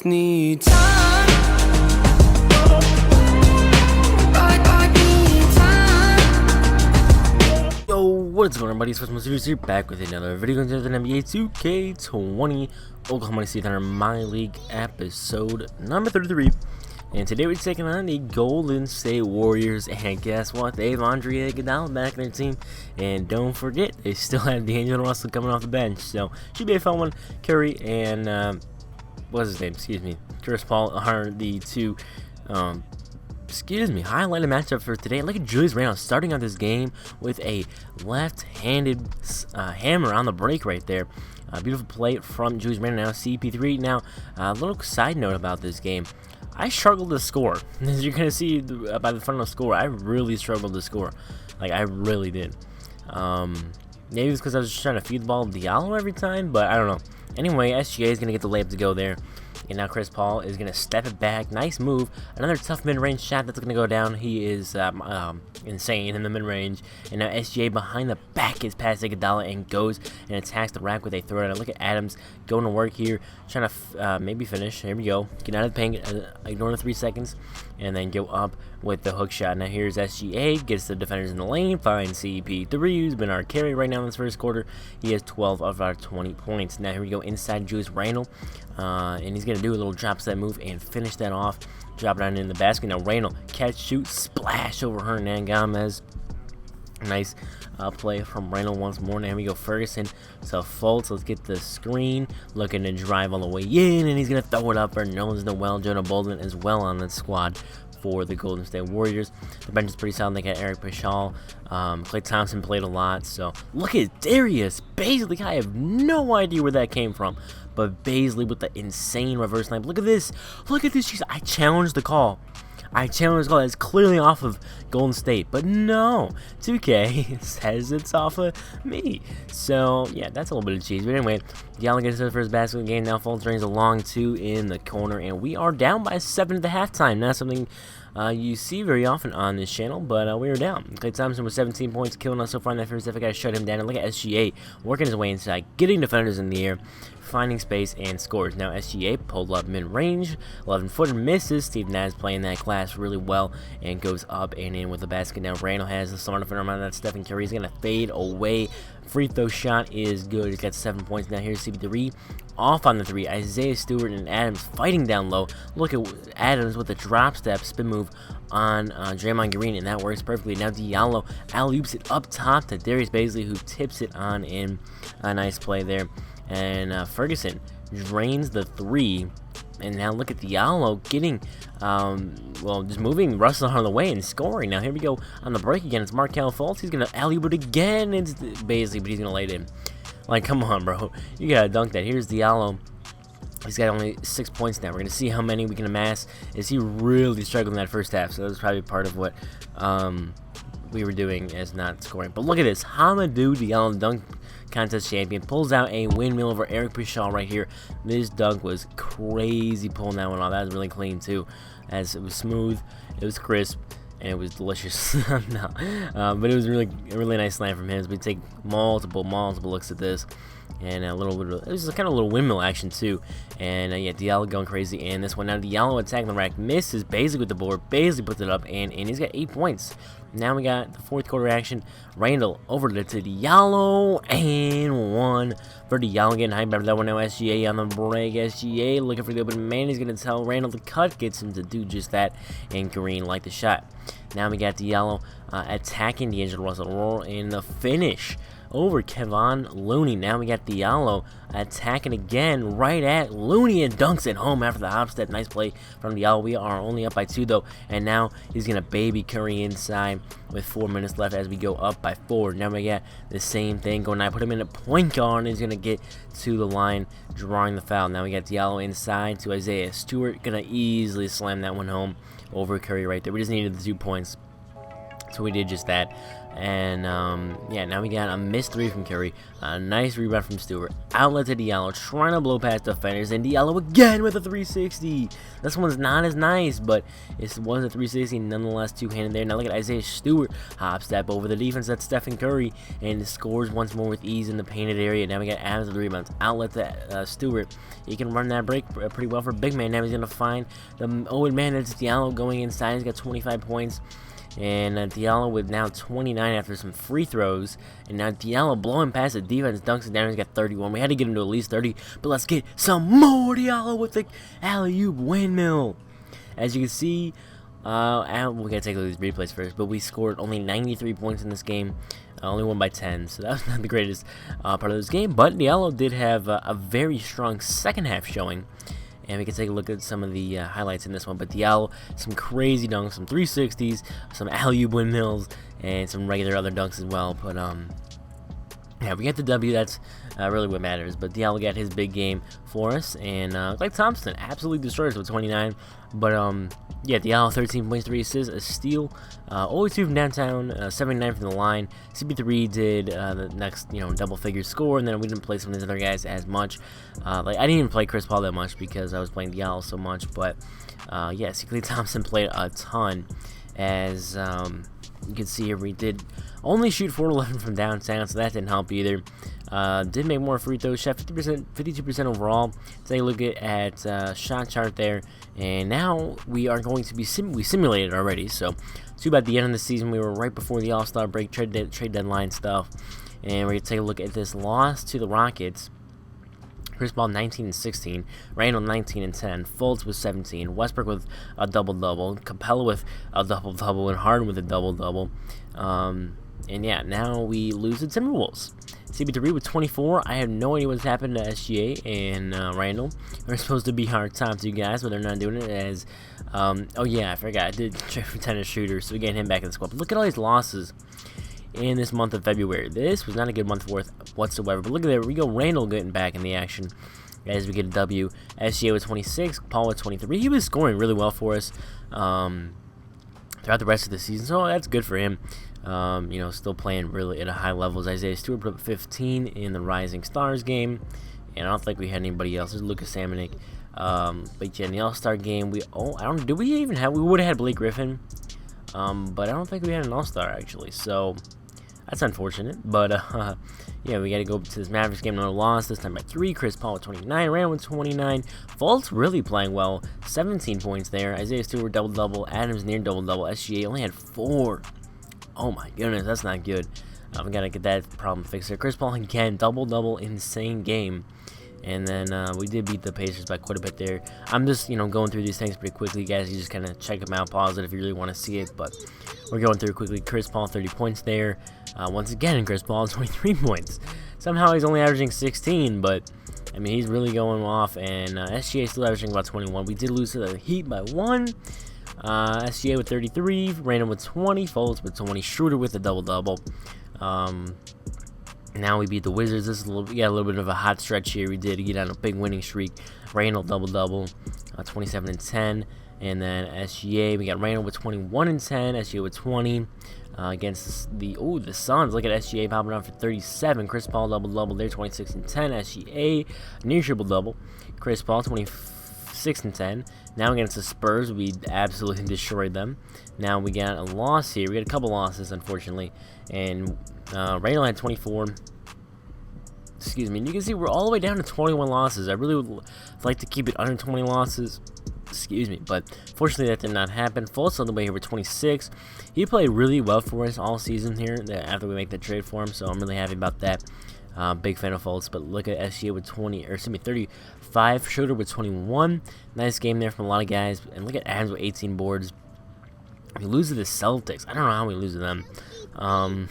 just need time. Yo, what's going on, everybody? It's FreshMode Studios here, back with another video content of NBA 2K20 OKC Thunder MyLeague episode number 33. And today we're taking on the Golden State Warriors, and guess what? They have Andre Iguodala back in their team, and don't forget, they still have Diallo coming off the bench, so should be a fun one. Curry and, what's his name? Excuse me. Chris Paul are the two, highlighted matchup for today. Look at Julius Randle starting out this game with a left-handed hammer on the break right there. Beautiful play from Julius Randle. Now CP3. Now, a little side note about this game. I struggled to score. As you're going to see by the final score, I really struggled to score. Like, I really did. Maybe it's because I was just trying to feed the ball to Diallo every time, but I don't know. Anyway, SGA is going to get the layup to go there. And now Chris Paul is going to step it back. Nice move. Another tough mid-range shot that's going to go down. He is insane in the mid-range. And now SGA behind the back gets past Iguodala and goes and attacks the rack with a throw. And look at Adams going to work here. Trying to maybe finish. Here we go. Get out of the paint. Ignore the 3 seconds. And then go up with the hook shot. Now here's SGA. Gets the defenders in the lane. Finds CP3, who's been our carry right now in this first quarter. He has 12 of our 20 points. Now here we go inside Julius Randle. And he's going to do a little drop step move and finish that off. Drop it down in the basket. Now Randle, catch, shoot, splash over Hernan Gomez. Nice play from Randle once more. Now we go Ferguson to Fultz. Let's get the screen. Looking to drive all the way in, and he's going to throw it up. Nerlens Noel, Jonah Bolden as well on the squad for the Golden State Warriors. The bench is pretty solid. They got Eric Paschall. Klay Thompson played a lot. So look at Darius Bazley. I have no idea where that came from. But Bazley with the insane reverse snipe. Look at this. Look at this. Jeez, I challenged the call. It's clearly off of Golden State. But no. 2K says it's off of me. So, yeah, that's a little bit of cheese. But anyway, Diallo gets the first basket of the game. Now Fultz brings a long 2 in the corner. And we are down by 7 at the halftime. Not something you see very often on this channel, but we were down. Klay Thompson with 17 points, killing us so far in that first half. I gotta shut him down. And look at SGA working his way inside, getting defenders in the air, finding space, and scores. Now SGA pulled up mid-range, 11-footer misses. Steve Nash playing that glass really well and goes up and in with the basket. Now Randle has the smart defender on that. Stephen Curry is gonna fade away. Free throw shot is good. He's got 7 points. Now here's CP3 off on the 3. Isaiah Stewart and Adams fighting down low. Look at Adams with a drop step spin move on Draymond Green, and that works perfectly. Now Diallo alley-oops it up top to Darius Bazley, who tips it on in. A nice play there. And Ferguson drains the 3. And now look at Diallo getting, just moving Russell out of the way and scoring. Now here we go on the break again. It's Markelle Fultz. He's going to alley-oop it again. It's Bazley, but he's going to lay it in. Like, come on, bro. You got to dunk that. Here's Diallo. He's got only 6 points now. We're going to see how many we can amass. Is he really struggling in that first half? So that was probably part of what we were doing as not scoring. But look at this. Hamidou Diallo, dunk contest champion, pulls out a windmill over Eric Paschall right here. This dunk was crazy pulling that one off. That was really clean too, as it was smooth, it was crisp, and it was delicious. But it was a really nice slam from him. As we take multiple looks at this. And a little bit of, it was kind of a little windmill action too. And yeah, Diallo going crazy in this one. Now Diallo attacking the rack, misses Bazley with the board. Bazley puts it up, and he's got 8 points. Now we got the fourth quarter action. Randle over to Diallo, and 1 for Diallo, getting hyped after that one. Now SGA on the break. SGA looking for the open man. He's going to tell Randle to cut, gets him to do just that, and Green like the shot. Now we got Diallo attacking D'Angelo Russell in the finish over Kevon Looney. Now we got Diallo attacking again right at Looney and dunks it home after the hop step. Nice play from Diallo. We are only up by 2 though, and now he's gonna baby Curry inside with 4 minutes left as we go up by 4. Now we got the same thing going on. Put him in a point guard, and he's gonna get to the line, drawing the foul. Now we got Diallo inside to Isaiah Stewart, gonna easily slam that one home over Curry right there. We just needed the 2 points. So we did just that. And yeah, now we got a missed 3 from Curry, a nice rebound from Stewart, outlet to Diallo, trying to blow past defenders, and Diallo again with a 360. This one's not as nice, but it was a 360 nonetheless, two-handed there. Now look at Isaiah Stewart, hop step over the defense, that's Stephen Curry, and scores once more with ease in the painted area. Now we got Adams with the rebounds, outlet to Stewart. He can run that break pretty well for big man. Now he's gonna find the old man, it's Diallo going inside. He's got 25 points. And Diallo with now 29 after some free throws. And now Diallo blowing past the defense, dunks it down. He's got 31. We had to get him to at least 30. But let's get some more Diallo with the alley-oop windmill. As you can see, we gotta take a look at these replays first. But we scored only 93 points in this game. Only won by 10. So that was not the greatest part of this game. But Diallo did have a very strong second half showing. And we can take a look at some of the highlights in this one. But Diallo, some crazy dunks, some 360s, some alley-oop windmills, and some regular other dunks as well. But yeah, we get the W. That's really what matters. But Diallo got his big game for us, and Klay Thompson absolutely destroyed us with 29. But yeah, Diallo 13 points, 3 assists, a steal, always 2 from downtown, 79 from the line. CP3 did the next, double figure score, and then we didn't play some of these other guys as much. Like I didn't even play Chris Paul that much because I was playing Diallo so much. But yeah, Klay Thompson played a ton, as you can see here. We did only shoot 4-11 from downtown, so that didn't help either. Did make more free throws, shot 50%, 52% overall. Take a look at shot chart there, and now we are going to be we simulated already. So too bad the end of the season, we were right before the All-Star break, trade deadline stuff, and we're gonna take a look at this loss to the Rockets. Chris Paul 19 and 16, Randall 19 and 10, Fultz with 17, Westbrook with a double-double, Capella with a double-double, and Harden with a double-double. And yeah, now we lose the Timberwolves. CP3 with 24. I have no idea what's happened to SGA and Randall. They're supposed to be our top 2 guys, but they're not doing it as... oh yeah, I forgot. I did trade for tennis shooter, so we get him back in the squad. But look at all these losses in this month of February. This was not a good month whatsoever. But look at that. We go Randall getting back in the action as we get a W. SGA with 26. Paul with 23. He was scoring really well for us throughout the rest of the season, so that's good for him. Still playing really at a high level. Isaiah Stewart put up 15 in the Rising Stars game, and I don't think we had anybody else. There's Lucas Samanic. But yeah, in the All-Star game, we would have had Blake Griffin, but I don't think we had an All-Star actually. So that's unfortunate. But yeah, we got to go to this Mavericks game. Another loss, this time by 3. Chris Paul with 29, Randall with 29. Fultz really playing well, 17 points there. Isaiah Stewart double-double, Adams near double-double. SGA only had 4. Oh my goodness, that's not good. We gotta get that problem fixed there. Chris Paul again, double-double, insane game. And then we did beat the Pacers by quite a bit there. I'm just, going through these things pretty quickly, guys. You just kind of check them out, pause it if you really want to see it. But we're going through quickly. Chris Paul, 30 points there. Once again, Chris Paul, 23 points. Somehow he's only averaging 16, but, I mean, he's really going off. And SGA still averaging about 21. We did lose to the Heat by 1. SGA with 33, Randall with 20, Fultz with 20, Schroeder with a double-double. Now we beat the Wizards. This is we got a little bit of a hot stretch here. We did get on a big winning streak. Randall double-double, 27 and 10. And then SGA, we got Randall with 21 and 10, SGA with 20. Against the Suns. Look at SGA popping out for 37. Chris Paul double-double there, 26 and 10. SGA near triple-double. Chris Paul 26 and 10. Now against the Spurs, we absolutely destroyed them. Now we got a loss here. We got a couple losses, unfortunately. And Randall had 24. Excuse me. And you can see we're all the way down to 21 losses. I really would like to keep it under 20 losses. Excuse me. But fortunately, that did not happen. Fultz on the way here with 26. He played really well for us all season here after we make the trade for him. So I'm really happy about that. Big fan of Fultz, but look at SGA with 35, Schroeder with 21. Nice game there from a lot of guys. And look at Adams with 18 boards. We lose to the Celtics. I don't know how we lose to them. Then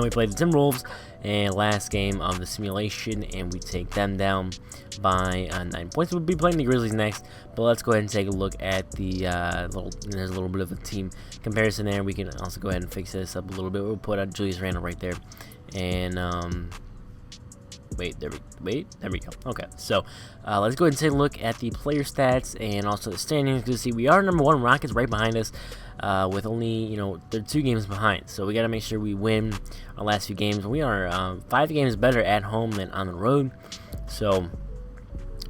we played the Timberwolves, and last game of the simulation, and we take them down by 9 points. We'll be playing the Grizzlies next, but let's go ahead and take a look at the there's a little bit of a team comparison there. We can also go ahead and fix this up a little bit. We'll put out Julius Randle right there, and there we go. Okay, so let's go ahead and take a look at the player stats and also the standings. You can see we are number 1. Rockets right behind us, with only, they're 2 games behind. So we got to make sure we win our last few games. We are 5 games better at home than on the road. So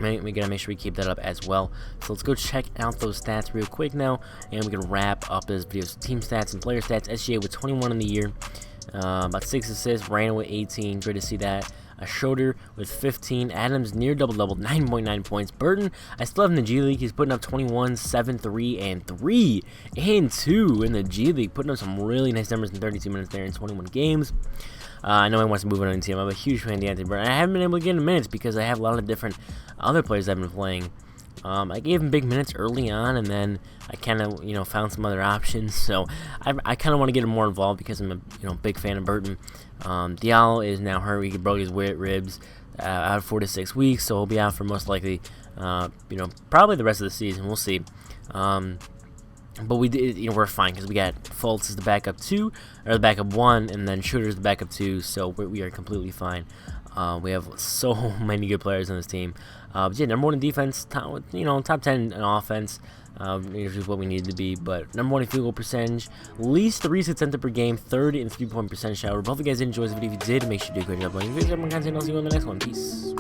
we gotta make sure we keep that up as well. So let's go check out those stats real quick now, and we can wrap up this video. So team stats and player stats. SGA with 21 in the year, about 6 assists. Randall with 18. Great to see that. Schroeder with 15. Adams near double-double, 9.9 points. Burton, I still have him in the G League. He's putting up 21, 7, 3, and 3, and 2 in the G League. Putting up some really nice numbers in 32 minutes there in 21 games. I know he wants to move on to the team. I'm a huge fan of D'Anthony Burton. I haven't been able to get in minutes because I have a lot of different other players I've been playing. I gave him big minutes early on, and then I kind of, found some other options. So I kind of want to get him more involved because I'm a, big fan of Burton. Diallo is now hurt. He broke his ribs, out 4 to 6 weeks, so he'll be out for most likely, probably the rest of the season. We'll see. But we did, we're fine because we got Fultz as the backup 2, or the backup 1, and then Shooter's the backup 2, so we are completely fine. We have so many good players on this team. But yeah, number 1 in defense, top 10 in offense, is what we need to be. But number 1 in field goal percentage, least 3 attempted per game, 3rd in 3-point percentage shot. Hope you guys enjoyed this video. If you did, make sure you do a great job. If you guys have more content, I'll see you on the next one. Peace.